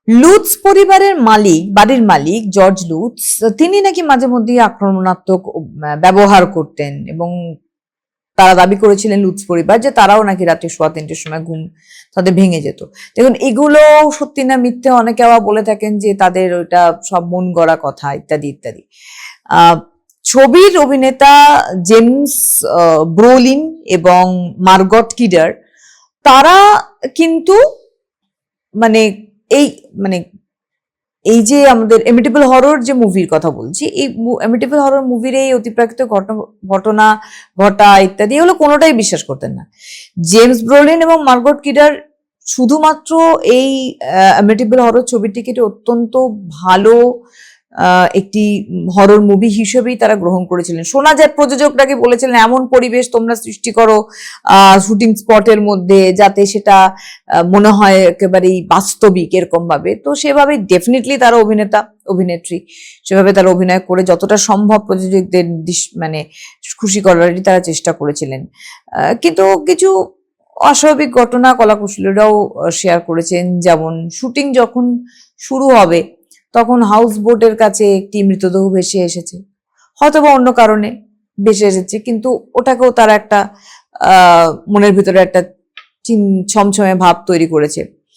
Loots পরিবারের বাড়ির মালিক George loots, তিনি নাকি মাঝে মধ্যে আক্রমণাত্মক ব্যবহার করতেন, এবং তারা দাবি করেছিলেন লুটস পরিবার যে তারাও নাকি রাতে 3:15 সময় ঘুম তাদের ভেঙে যেত। দেখুন, এগুলো সত্যি না মিথ্যে অনেকে আবার বলে থাকেন যে তাদের ওইটা সব মন গড়া কথা ইত্যাদি ইত্যাদি। ছবির অভিনেতা জেমস ব্রোলিন এবং মার্গট কিডার, তারা কিন্তু মানে এই মানে এই যে আমাদের এমিটেবল হরর যে মুভির কথা বলছি, এই এমিটেবল হরর মুভির এই অতিপ্রাকৃত ঘটনা ঘটা ইত্যাদি এগুলো কোনোটাই বিশ্বাস করতেন না। জেমস ব্রোলিন এবং মার্গট কিডার শুধুমাত্র এই এমিটেবল হরর ছবিটিকে অত্যন্ত ভালো একটি হরর মুভি হিসেবেই তারা গ্রহণ করেছিলেন। শোনা যায় প্রযোজকরাকে বলেছিলেন এমন পরিবেশ তোমরা সৃষ্টি করো শুটিং স্পটের মধ্যে যাতে সেটা মনে হয় একেবারেই বাস্তবিক এরকম ভাবে। তো সেভাবে ডেফিনেটলি তারা অভিনেত্রী সেভাবে তারা অভিনয় করে যতটা সম্ভব প্রযোজকদের মানে খুশি করারই তারা চেষ্টা করেছিলেন। কিন্তু কিছু অস্বাভাবিক ঘটনা কলাকুশলীরাও শেয়ার করেছেন, যেমন শুটিং যখন শুরু হবে তখন হাউস বোটের কাছে একটি মৃতদেহ ভেসে এসেছে, হয়তোবা অন্য কারণে ভেসে এসেছে, কিন্তু ওটাকেও তারা একটা মনের ভিতরে একটা ছমছমে ভাব তৈরি করেছে।